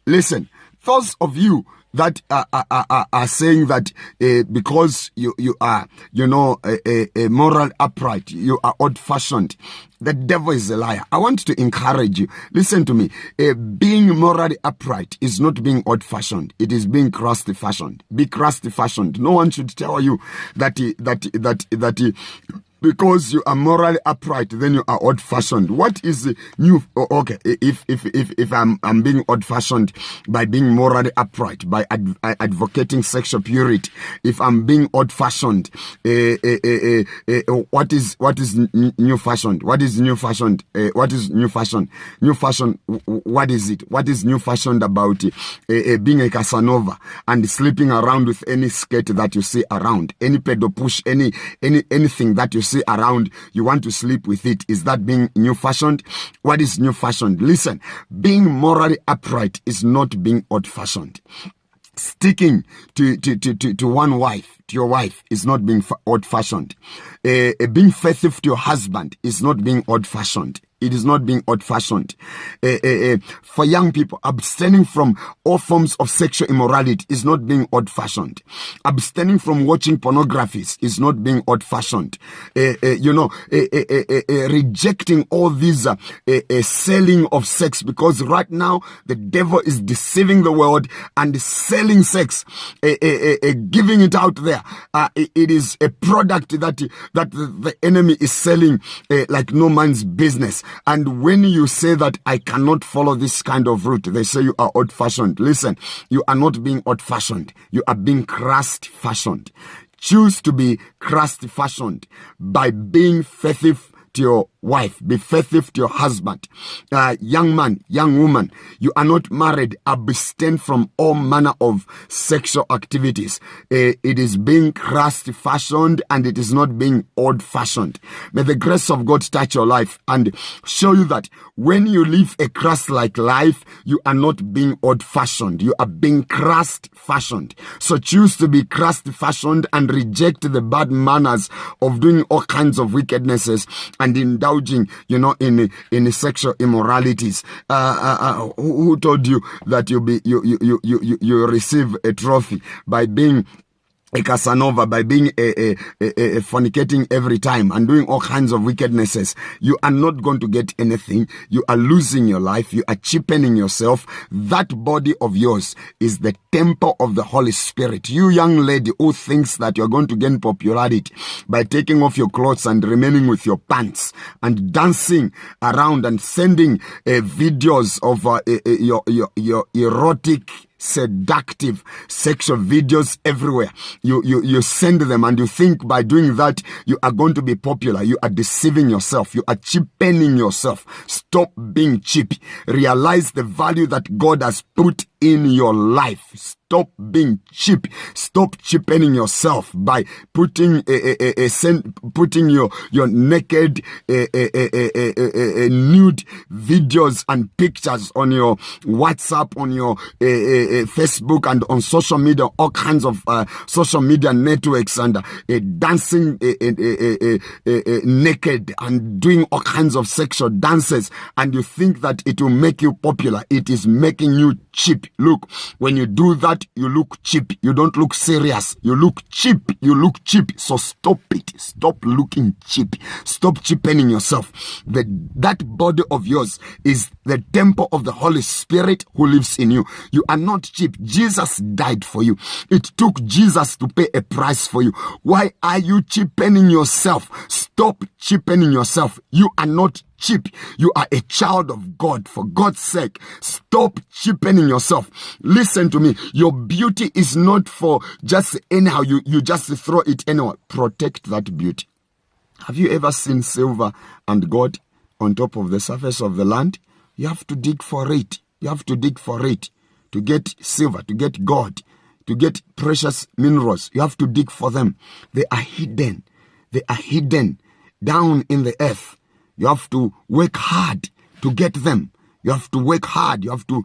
Listen, those of you that are saying that because you are, a moral upright, you are old-fashioned, the devil is a liar. I want to encourage you. Listen to me. Being morally upright is not being old-fashioned. It is being crusty-fashioned. Be crusty-fashioned. No one should tell you that because you are morally upright, then you are old-fashioned. What is new? Okay, if I'm being old-fashioned by being morally upright, by advocating sexual purity, if I'm being old-fashioned, what is new-fashioned? What is new-fashioned? What is new-fashioned? New-fashion, what is it? What is new-fashioned about being a Casanova and sleeping around with any skirt that you see around, any pedo push, anything that you see around, you want to sleep with it? Is that being new-fashioned? What is new-fashioned? Listen, being morally upright is not being old-fashioned. Sticking to one wife, to your wife, is not being old-fashioned. Being faithful to your husband is not being old-fashioned. It is not being old-fashioned. For young people, abstaining from all forms of sexual immorality is not being old-fashioned. Abstaining from watching pornographies is not being old-fashioned. Rejecting all these selling of sex, because right now the devil is deceiving the world and selling sex, giving it out there. It is a product that the enemy is selling like no man's business. And when you say that I cannot follow this kind of route, they say you are old-fashioned. Listen, you are not being old-fashioned. You are being crust-fashioned. Choose to be crust-fashioned by being faithful to your wife. Be faithful to your husband. Young man, young woman, you are not married. Abstain from all manner of sexual activities. It is being crust-fashioned and it is not being old-fashioned. May the grace of God touch your life and show you that when you live a crust-like life, you are not being old-fashioned. You are being crust-fashioned. So choose to be crust-fashioned and reject the bad manners of doing all kinds of wickednesses and indulging, in sexual immoralities. Who told you that you receive a trophy by being a Casanova, by being a fornicating every time and doing all kinds of wickednesses? You are not going to get anything. You are losing your life. You are cheapening yourself. That body of yours is the temple of the Holy Spirit. You young lady who thinks that you're going to gain popularity by taking off your clothes and remaining with your pants and dancing around and sending videos of your erotic, seductive sexual videos everywhere. You send them and you think by doing that you are going to be popular. You are deceiving yourself. You are cheapening yourself. Stop being cheap. Realize the value that God has put in your life. Stop being cheap. Stop cheapening yourself by putting your naked nude videos and pictures on your WhatsApp, on your Facebook, and on social media, all kinds of social media networks, and dancing naked and doing all kinds of sexual dances, and you think that it will make you popular. It is making you cheap. Look, when you do that, you look cheap. You don't look serious. You look cheap. You look cheap. So stop it. Stop looking cheap. Stop cheapening yourself. That body of yours is the temple of the Holy Spirit who lives in you. You are not cheap. Jesus died for you. It took Jesus to pay a price for you. Why are you cheapening yourself? Stop cheapening yourself. You are not cheap. You are a child of God. For God's sake, stop cheapening yourself. Listen to me. Your beauty is not for just anyhow. You just throw it anywhere. Protect that beauty. Have you ever seen silver and gold on top of the surface of the land? You have to dig for it. You have to dig for it. To get silver, to get gold, to get precious minerals, you have to dig for them. They are hidden. They are hidden down in the earth. You have to work hard to get them. You have to work hard. You have to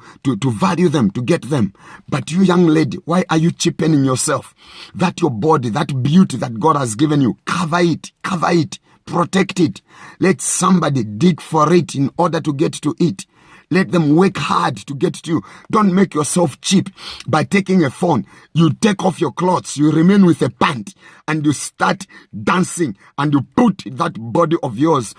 value them, to get them. But you young lady, why are you cheapening yourself? That your body, that beauty that God has given you, cover it, protect it. Let somebody dig for it in order to get to it. Let them work hard to get to you. Don't make yourself cheap by taking a phone. You take off your clothes, you remain with a pant, and you start dancing, and you put that body of yours,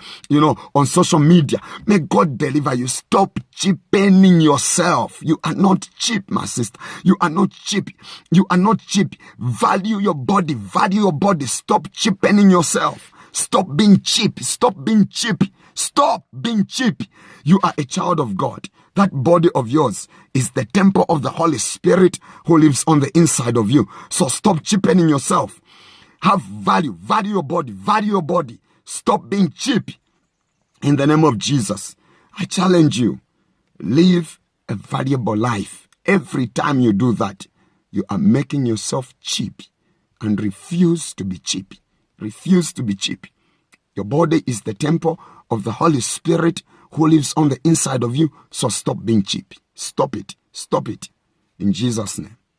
on social media. May God deliver you. Stop cheapening yourself. You are not cheap, my sister. You are not cheap. You are not cheap. Value your body. Value your body. Stop cheapening yourself. Stop being cheap. Stop being cheap. Stop being cheap. You are a child of God. That body of yours is the temple of the Holy Spirit who lives on the inside of you. So stop cheapening yourself. Have value. Value your body. Value your body. Stop being cheap. In the name of Jesus, I challenge you. Live a valuable life. Every time you do that, you are making yourself cheap. And refuse to be cheap. Refuse to be cheap. Your body is the temple of the Holy Spirit who lives on the inside of you. So stop being cheap. Stop it. Stop it. In Jesus' name.